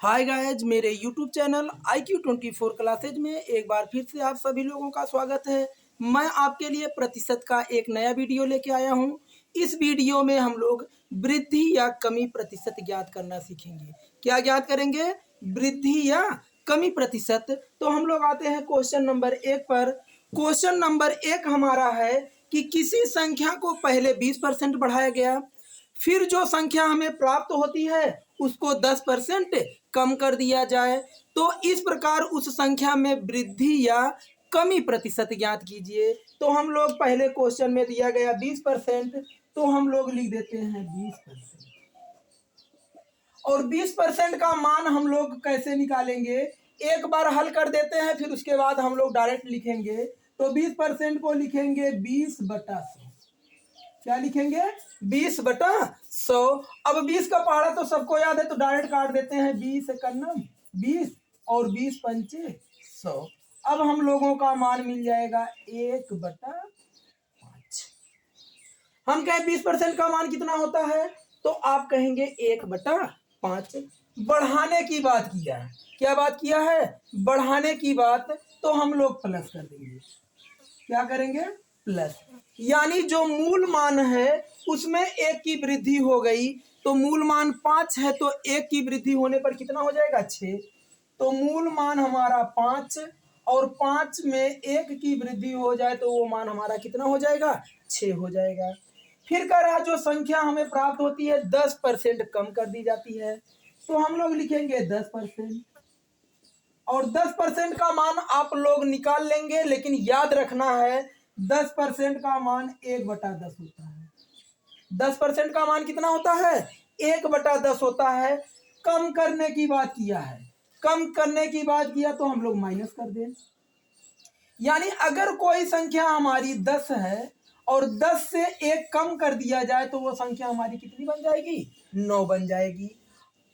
Hi guys, मेरे YouTube channel IQ24 classes में एक बार फिर से आप सभी लोगों का स्वागत है। मैं आपके लिए प्रतिशत का एक नया वीडियो लेके आया हूं। इस वीडियो में हम लोग वृद्धि या कमी प्रतिशत ज्ञात करना सीखेंगे। क्या ज्ञात करेंगे? वृद्धि या कमी प्रतिशत। तो हम लोग आते हैं क्वेश्चन नंबर 1 पर। क्वेश्चन नंबर 1 हमारा है कि किसी संख्या को पहले 20% बढ़ाया गया, फिर जो संख्या हमें प्राप्त होती है उसको 10% कम कर दिया जाए, तो इस प्रकार उस संख्या में वृद्धि या कमी प्रतिशत ज्ञात कीजिए। तो हम लोग पहले क्वेश्चन में दिया गया 20%, तो हम लोग लिख देते हैं 20%। और 20% का मान हम लोग कैसे निकालेंगे? एक बार हल कर देते हैं, फिर उसके बाद हम लोग डायरेक्ट लिखेंगे। तो 20% को लिखेंगे 20/100। क्या लिखेंगे? 20/100। अब 20 का पहाड़ा तो सबको याद है, तो डायरेक्ट काट देते हैं। 20 एकन्नम 20 और 20 पंचे 100। अब हम लोगों का मान मिल जाएगा 1/5। हम कहें 20% का मान कितना होता है, तो आप कहेंगे 1/5। बढ़ाने की बात किया है। क्या बात किया है? बढ़ाने की बात। तो हम लोग प्लस कर देंगे। क्या करेंगे? प्लस। यानी जो मूल मान है उसमें 1 की वृद्धि हो गई। तो मूल मान 5 है, तो 1 की वृद्धि होने पर कितना हो जाएगा? 6। तो मूल मान हमारा 5 और 5 में 1 की वृद्धि हो जाए तो वो मान हमारा कितना हो जाएगा? 6 हो जाएगा। फिर कह रहा जो संख्या हमें प्राप्त होती है 10% कम कर दी जाती है, तो हम लोग लिखेंगे 10%। और 10% का मान आप लोग निकाल लेंगे, लेकिन याद रखना है 10% का मान 1/10 होता है। 10% का मान कितना होता है? 1/10 होता है। कम करने की बात किया है। कम करने की बात किया तो हम लोग माइनस कर दें। यानी अगर कोई संख्या हमारी 10 है और 10 से 1 कम कर दिया जाए तो वो संख्या हमारी कितनी बन जाएगी? 9 बन जाएगी।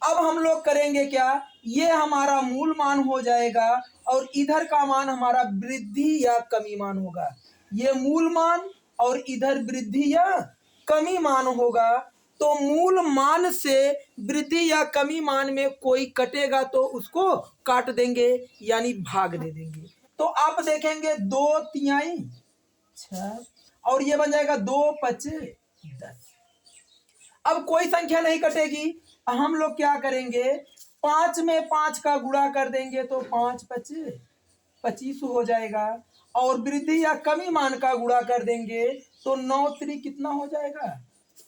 अब हम लोग करेंगे क्या? ये हमारा मूल मान हो जाएगा और इधर का मान हमारा वृद्धि या कमी मान होगा। ये मूल मान और इधर वृद्धि या कमी मान होगा। तो मूल मान से वृद्धि या कमी मान में कोई कटेगा तो उसको काट देंगे, यानी भाग दे देंगे। तो आप देखेंगे 2×3 6 और ये बन जाएगा 2×5 10। अब कोई संख्या नहीं कटेगी। हम लोग क्या करेंगे? 5 में 5 का गुणा कर देंगे तो 5×5 25 हो जाएगा। और वृद्धि या कमी मान का गुणा कर देंगे तो 9×3 कितना हो जाएगा?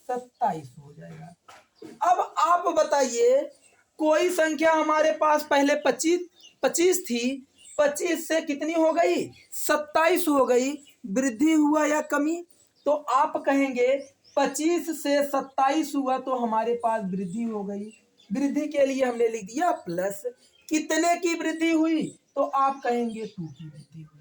27 हो जाएगा। अब आप बताइए, कोई संख्या हमारे पास पहले 25 थी, 25 से कितनी हो गई? 27 हो गई। वृद्धि हुआ या कमी? तो आप कहेंगे 25 से 27 हुआ तो हमारे पास वृद्धि हो गई। वृद्धि के लिए हमने लिख दिया प्लस। कितने की वृद्धि हुई? तो आप कहेंगे 2 की वृद्धि हुई।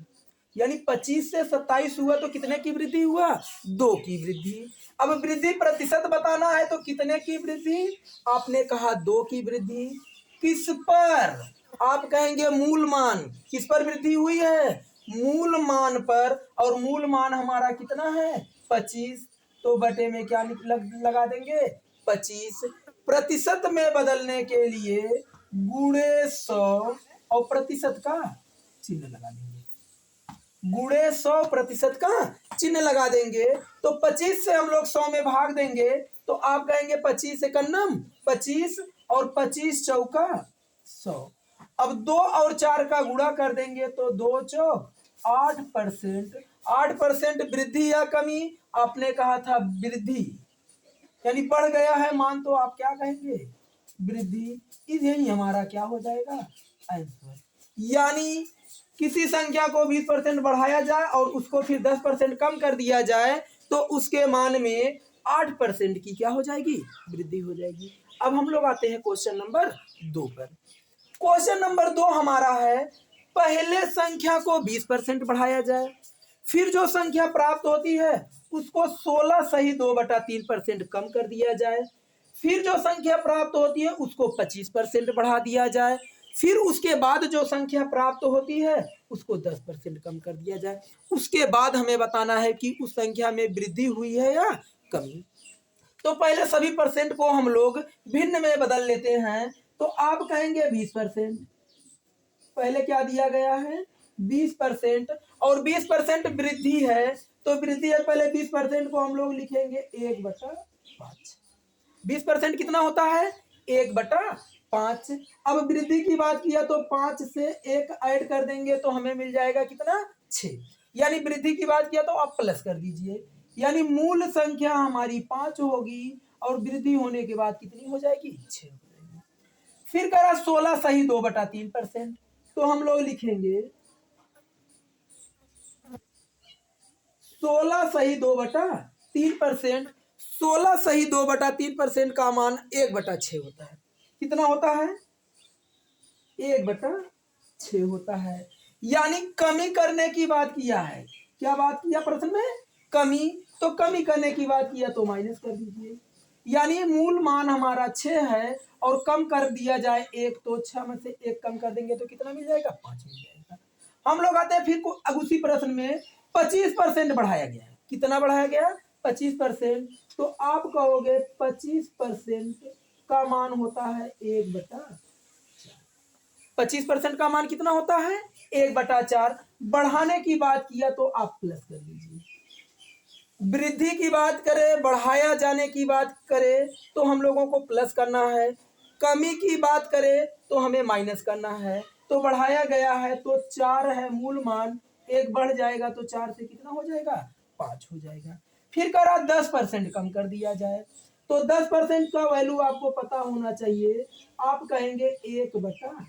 यानी 25 से 27 हुआ तो कितने की वृद्धि हुआ? 2 की वृद्धि। अब वृद्धि प्रतिशत बताना है तो कितने की वृद्धि? आपने कहा 2 की वृद्धि। किस पर? आप कहेंगे मूल मान। किस पर वृद्धि हुई है? मूल मान पर। और मूल मान हमारा कितना है? 25। तो बटे में क्या लगा देंगे? 25। प्रतिशत में बदलने के लिए गुणे 100 और प्रतिशत का चिन्ह लगा देंगे। गुणे 100 प्रतिशत का चिन्ह लगा देंगे। तो 25 से हम लोग 100 में भाग देंगे तो आप कहेंगे 25 एकन्नम 25 और 25 चौका 100। अब 2 और 4 का गुणा कर देंगे तो 2 चौक 8%। 8% वृद्धि या कमी? आपने कहा था वृद्धि, यानी बढ़ गया है मान, तो आप क्या कहेंगे? वृद्धि। यही हमारा क्या हो जाएगा? आंसर। यानी किसी संख्या को 20% बढ़ाया जाए और उसको फिर 10% कम कर दिया जाए तो उसके मान में 8% की क्या हो जाएगी? वृद्धि हो जाएगी। अब हम लोग आते हैं क्वेश्चन नंबर 2 पर। क्वेश्चन नंबर 2 हमारा है, पहले संख्या को 20% बढ़ाया जाए, फिर जो संख्या प्राप्त होती है उसको 16 सही 2/3% कम कर दिया जाए, फिर जो संख्या प्राप्त होती है उसको 25% बढ़ा दिया जाए, फिर उसके बाद जो संख्या प्राप्त होती है उसको 10% कम कर दिया जाए। उसके बाद हमें बताना है कि उस संख्या में वृद्धि हुई है या कमी। तो पहले सभी परसेंट को हम लोग भिन्न में बदल लेते हैं। तो आप कहेंगे 20%। पहले क्या दिया गया है 20%, और 20% वृद्धि है, तो वृद्धि है, पहले 20% को हम लोग लिखेंगे 1/5। 20% कितना होता है 1/5। अब वृद्धि की बात किया तो 5 से 1 ऐड कर देंगे तो हमें मिल जाएगा कितना 6। यानी वृद्धि की बात किया तो आप प्लस कर दीजिए, यानी मूल संख्या हमारी 5 होगी और वृद्धि होने के बाद कितनी हो जाएगी 6 हो जाएगी। फिर करा 16 सही 2/3%, तो हम लोग लिखेंगे 16 सही 2/3%। 16 सही 2/3% का मान 1/6 होता है। कितना होता है 1/6 होता है। यानी कमी करने की बात किया है, क्या बात किया प्रश्न में कमी, तो कमी करने की बात किया तो माइनस कर दीजिए। यानी मूल मान हमारा 6 है और कम कर दिया जाए 1, तो 6 में से 1 कम कर देंगे तो कितना मिल जाएगा 5 मिल जाएगा। हम लोग आते हैं फिर अब उसी प्रश्न में 25% बढ़ाया गया है। कितना बढ़ाया गया 25%, तो आप कहोगे 25% का मान होता है 1/4। 25% का मान कितना होता है 1/4। बढ़ाने की बात किया तो आप प्लस कर दीजिए, वृद्धि की बात करें बढ़ाया जाने की बात करें तो हम लोगों को प्लस करना है, कमी की बात करें तो हमें माइनस करना है। तो बढ़ाया गया है तो 4 है मूल मान, 1 बढ़ जाएगा तो 4 से कितना हो जाएगा 5 हो जाएगा। फिर करा 10% कम कर दिया जाए, तो 10% का वैल्यू आपको पता होना चाहिए, आप कहेंगे 1/10।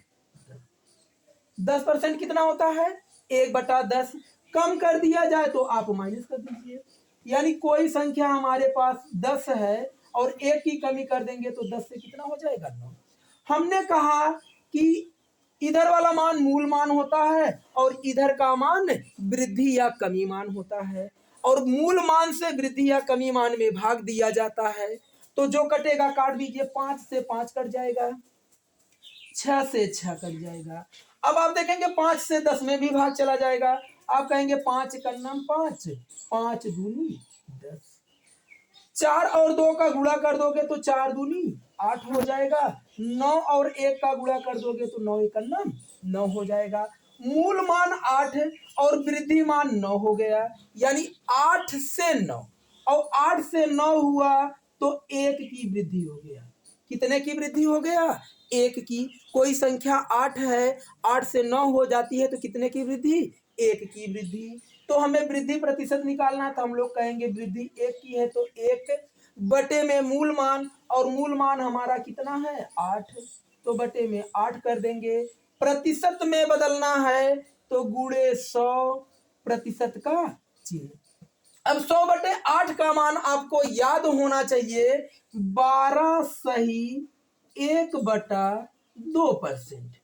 10% कितना होता है 1/10। कम कर दिया जाए तो आप माइनस कर दीजिए, यानी कोई संख्या हमारे पास 10 है और 1 की कमी कर देंगे तो 10 से कितना हो जाएगा 9। हमने कहा कि इधर वाला मान मूल मान होता है और इधर का मान वृद्धि या कमी मान होता है, और मूल मान से वृद्धि या कमी मान में भाग दिया जाता है। तो जो कटेगा काट दीजिए, 5 से 5 कट जाएगा, 6 से 6 कट जाएगा। अब आप देखेंगे 5 से 10 में भी भाग चला जाएगा, आप कहेंगे 5 का नाम 5, 5 दूनी 10। 4 और 2 का गुणा कर दोगे तो 4 दूनी 8 हो जाएगा। 9 और 1 का गुणा कर दोगे तो 9 एक नाम 9 हो जाएगा। मूल मान 8 और वृद्धि मान 9 हो गया, यानी 8 से 9, और 8 से 9 हुआ तो 1 की वृद्धि हो गया। कितने की वृद्धि हो गया 1 की। कोई संख्या 8 है, 8 से 9 हो जाती है तो कितने की वृद्धि 1 की वृद्धि। तो हमें वृद्धि प्रतिशत निकालना, तो हम लोग कहेंगे वृद्धि 1 की है तो 1 बटे में मूल मान, और मूल मान हमारा कितना है 8, तो बटे में 8 कर देंगे। प्रतिशत में बदलना है तो गुणे 100 प्रतिशत का चिन्ह। अब 100/8 का मान आपको याद होना चाहिए 12 सही 1/2%।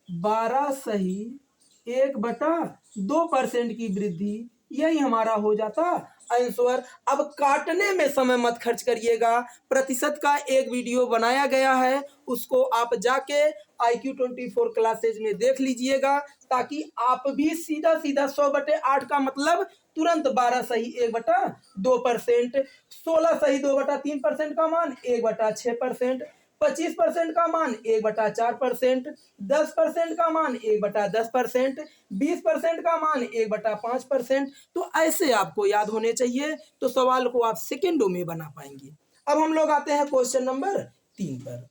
12 सही 1/2% की वृद्धि, यही हमारा हो जाता आंसर। अब काटने में समय मत खर्च करिएगा, प्रतिशत का एक वीडियो बनाया गया है, उसको आप जाके IQ24 क्लासेज में देख लीजिएगा, ताकि आप भी सीधा सीधा 100/8 का मतलब तुरंत 12 सही 1/2%, 16 सही 2/3% का मान 1/6%, 25% का मान 1/4%, 10% का मान 1/10%, 20% का मान 1/5%। तो ऐसे आपको याद होने चाहिए, तो सवाल को आप सेकेंडों में बना पाएंगे। अब हम लोग आते हैं क्वेश्चन नंबर 3 पर।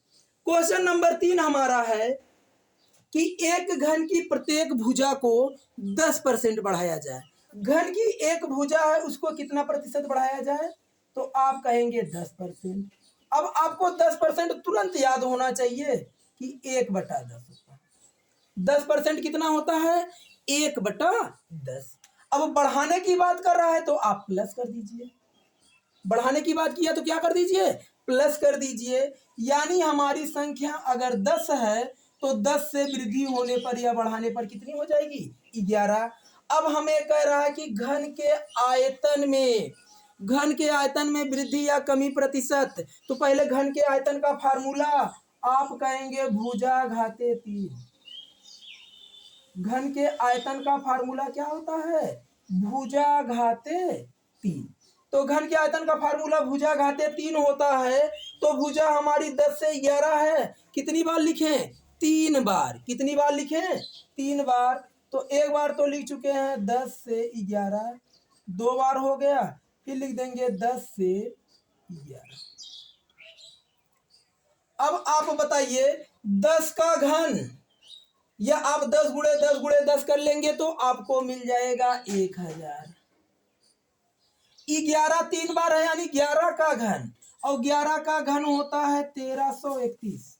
क्वेश्चन नंबर 3 हमारा है कि एक घन की प्रत्येक भुजा को 10% बढ़ाया जाए। घन की एक भुजा है, उसको कितना प्रतिशत बढ़ाया जाए, तो आप कहेंगे 10%। अब आपको 10% तुरंत याद होना चाहिए कि 1/10 होता है। 10% कितना होता है 1/10। अब बढ़ाने की बात कर रहा है तो आप प्लस कर दीजिए, बढ़ाने की बात किया तो क्या कर दीजिए प्लस कर दीजिए। यानी हमारी संख्या अगर 10 है तो 10 से वृद्धि होने पर या बढ़ाने पर कितनी हो जाएगी 11। अब हमें कह रहा है कि घन के आयतन में वृद्धि या कमी प्रतिशत। तो पहले घन के आयतन का फार्मूला आप कहेंगे भुजा घाते 3। घन के आयतन का फार्मूला क्या होता है भुजा घाते 3। तो घन के आयतन का फार्मूला भुजा घाते 3 होता है। तो भुजा हमारी 10 से 11 है। कितनी बार लिखें? 3 बार। कितनी बार लिखें? 3 बार। तो एक बार तो लिख चुके हैं 10 से 11, 2 बार हो गया, फिर लिख देंगे 10 से 11। अब आप बताइए 10 का घन, या आप 10 गुणे 10 गुणे 10 कर लेंगे तो आपको मिल जाएगा 1000। 11 3 बार है यानी 11 का घन, और 11 का घन होता है 1331।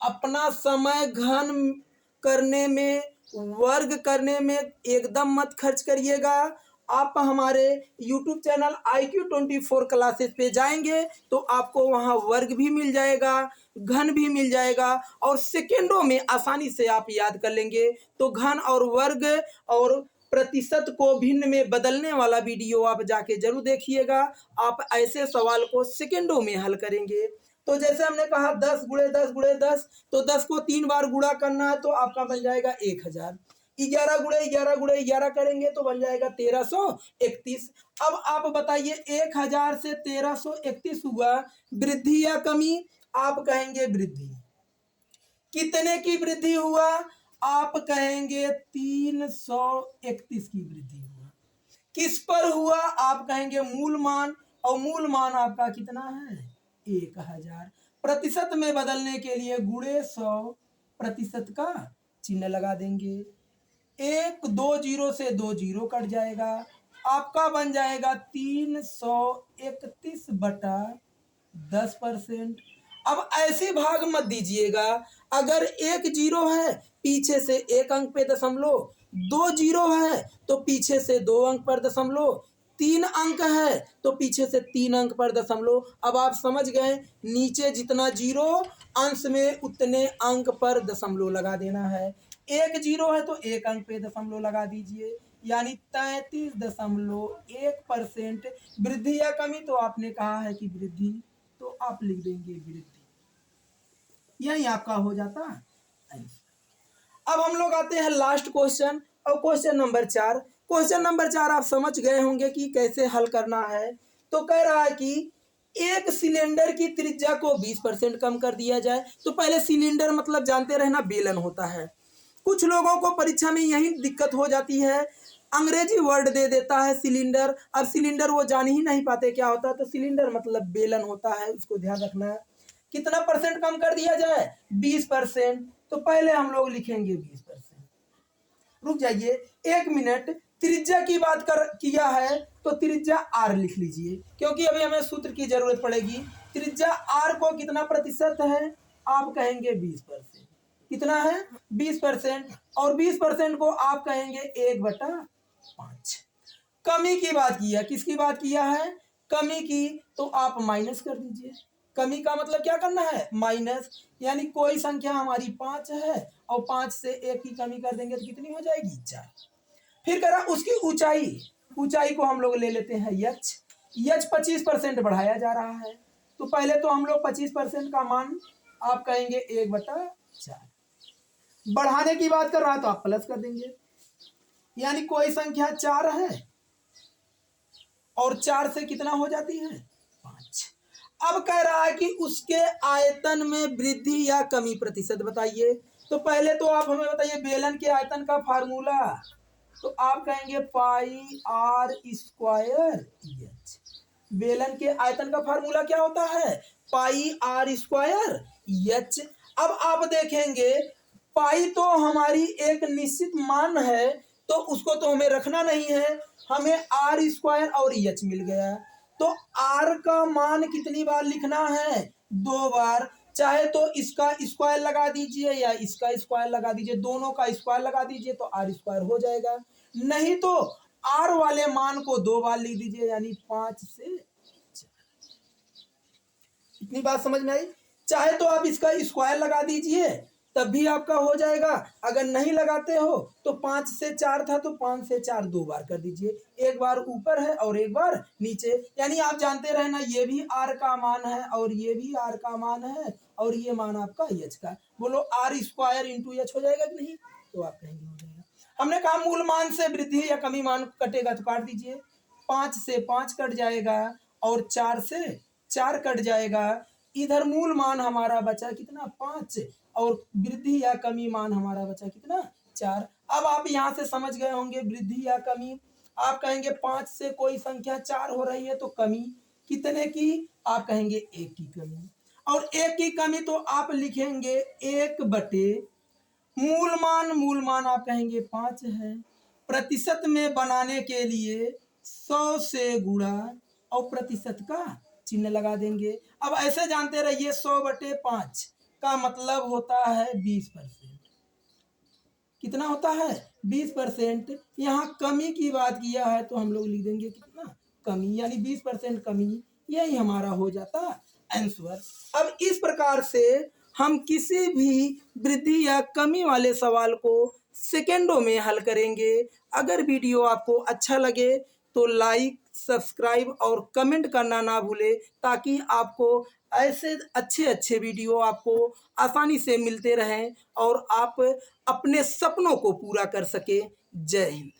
अपना समय घन करने में, वर्ग करने में एकदम मत खर्च करिएगा। आप हमारे YouTube चैनल IQ24 क्लासेस पे जाएंगे तो आपको वहाँ वर्ग भी मिल जाएगा, घन भी मिल जाएगा, और सेकेंडों में आसानी से आप याद कर लेंगे। तो घन और वर्ग और प्रतिशत को भिन्न में बदलने वाला वीडियो आप जाके जरूर देखिएगा। आप ऐसे सवाल को सेकेंडों में हल करेंगे। तो जैसे हमने कहा 10 गुणे 10 गुणे 10, तो 10 को 3 बार गुणा करना है तो आपका बन जाएगा 1000। 11 गुणे 11 गुणे 11 करेंगे तो बन जाएगा 1331। अब आप बताइए 1000 से 1331 हुआ, वृद्धि या कमी? आप कहेंगे वृद्धि। कितने की वृद्धि हुआ? आप कहेंगे 331 की वृद्धि हुआ। किस पर हुआ? आप कहेंगे मूल मान, और मूल मान आपका कितना है? 1000। प्रतिशत में बदलने के लिए गुणे 100 प्रतिशत का चिन्ह लगा देंगे। 1 2 जीरो से 2 जीरो कट जाएगा, आपका बन जाएगा 331 बटा 10%। अब ऐसे भाग मत दीजिएगा, अगर 1 जीरो है पीछे से 1 अंक पे दशमलव, 2 जीरो है तो पीछे से 2 अंक पर दशमलव, 3 अंक है तो पीछे से 3 अंक पर दशमलव। अब आप समझ गए, नीचे जितना जीरो अंश में उतने अंक पर दशमलव लगा देना है। 1 जीरो है तो 1 अंक पे दशमलव लगा दीजिए, यानी 33.1% वृद्धि या कमी? तो आपने कहा है कि वृद्धि, तो आप लिख देंगे वृद्धि। यही आपका हो जाता है। अब हम लोग आते हैं लास्ट क्वेश्चन, और क्वेश्चन नंबर 4। क्वेश्चन नंबर 4 आप समझ गए होंगे कि कैसे हल करना है। तो कह रहा है कि एक सिलेंडर की त्रिज्या को 20% कम कर दिया जाए। तो पहले सिलेंडर मतलब जानते रहना बेलन होता है। कुछ लोगों को परीक्षा में यही दिक्कत हो जाती है, अंग्रेजी वर्ड दे देता है सिलेंडर। अब सिलेंडर वो जान ही नहीं पाते क्या होता है। तो सिलेंडर मतलब बेलन होता है, उसको ध्यान रखना है। कितना परसेंट कम कर दिया जाए? 20%। तो पहले हम लोग लिखेंगे 20%। रुक जाइए 1 मिनट, त्रिज्या की बात किया है तो त्रिज्या r लिख लीजिए, क्योंकि अभी हमें सूत्र की जरूरत पड़ेगी। त्रिज्या r को कितना प्रतिशत है? आप कहेंगे 20%। कितना है? 20%। और 20% को आप कहेंगे 1/5। कमी की बात किया, किसकी बात किया है? कमी की। तो आप माइनस कर दीजिए। कमी का मतलब क्या करना है? माइनस। यानी कोई संख्या हमारी 5 है और 5 से 1 की कमी कर देंगे तो कितनी हो जाएगी? 4। फिर करा उसकी ऊंचाई, ऊंचाई को हम लोग ले लेते हैं यच। यच 25% बढ़ाया जा रहा है, तो पहले तो हम लोग 25% का मान आप कहेंगे 1/4। बढ़ाने की बात कर रहा है तो आप प्लस कर देंगे, यानी कोई संख्या 4 है और 4 से कितना हो जाती है? 5। अब कह रहा है कि उसके आयतन में वृद्धि या कमी प्रतिशत बताइए। तो पहले तो आप हमें बताइए बेलन के आयतन का फार्मूला। तो आप कहेंगे पाई r स्क्वायर एच। बेलन के आयतन का फार्मूला क्या होता है? पाई r स्क्वायर एच। अब आप देखेंगे पाई तो हमारी एक निश्चित मान है, तो उसको तो हमें रखना नहीं है, हमें r स्क्वायर और एच मिल गया। तो r का मान कितनी बार लिखना है? 2 बार। चाहे तो इसका स्क्वायर लगा दीजिए या इसका स्क्वायर लगा दीजिए, दोनों का स्क्वायर लगा दीजिए तो r स्क्वायर हो जाएगा। नहीं तो r वाले मान को 2 बार लिख दीजिए, यानी 5 से 4। इतनी बात समझ में आई? चाहे तो आप इसका स्क्वायर लगा दीजिए तब भी आपका हो जाएगा, अगर नहीं लगाते हो तो 5 से 4 था तो 5 से 4 2 बार कर दीजिए, एक बार ऊपर है और एक बार नीचे। यानी आप जानते रहना ये भी r का मान है और ये भी r का मान है और ये मान आपका h का। बोलो r स्क्वायर इंटू h हो जाएगा कि नहीं? तो आप कहेंगे हो जाएगा। हमने कहा मूल मान से वृद्धि या कमी मान कटेगा तो काट दीजिए। 5 से 5 कट जाएगा और 4 से 4 कट जाएगा। इधर मूल मान हमारा बचा कितना 5 और वृद्धि या कमी मान हमारा बचा कितना 4। अब आप यहाँ से समझ गए होंगे वृद्धि या कमी। आप कहेंगे 5 से कोई संख्या 4 हो रही है तो कमी कितने की, आप कहेंगे 1 की कमी। और 1 की कमी तो आप लिखेंगे 1 बटे मूल मान आप कहेंगे 5 है। प्रतिशत में बनाने के लिए 100 से गुणा और प्रतिशत का चिन्ह लगा देंगे। अब ऐसे जानते रहिए 100 बटे 5 का मतलब होता है 20%। कितना होता है 20%। यहाँ कमी की बात किया है तो हम लोग लिख देंगे कितना कमी, यानी 20% कमी, यही हमारा हो जाता आंसर। अब इस प्रकार से हम किसी भी वृद्धि या कमी वाले सवाल को सेकेंडों में हल करेंगे। अगर वीडियो आपको अच्छा लगे तो लाइक, सब्सक्राइब और कमेंट करना ना भूले, ताकि आपको ऐसे अच्छे अच्छे वीडियो आपको आसानी से मिलते रहें और आप अपने सपनों को पूरा कर सके। जय हिंद।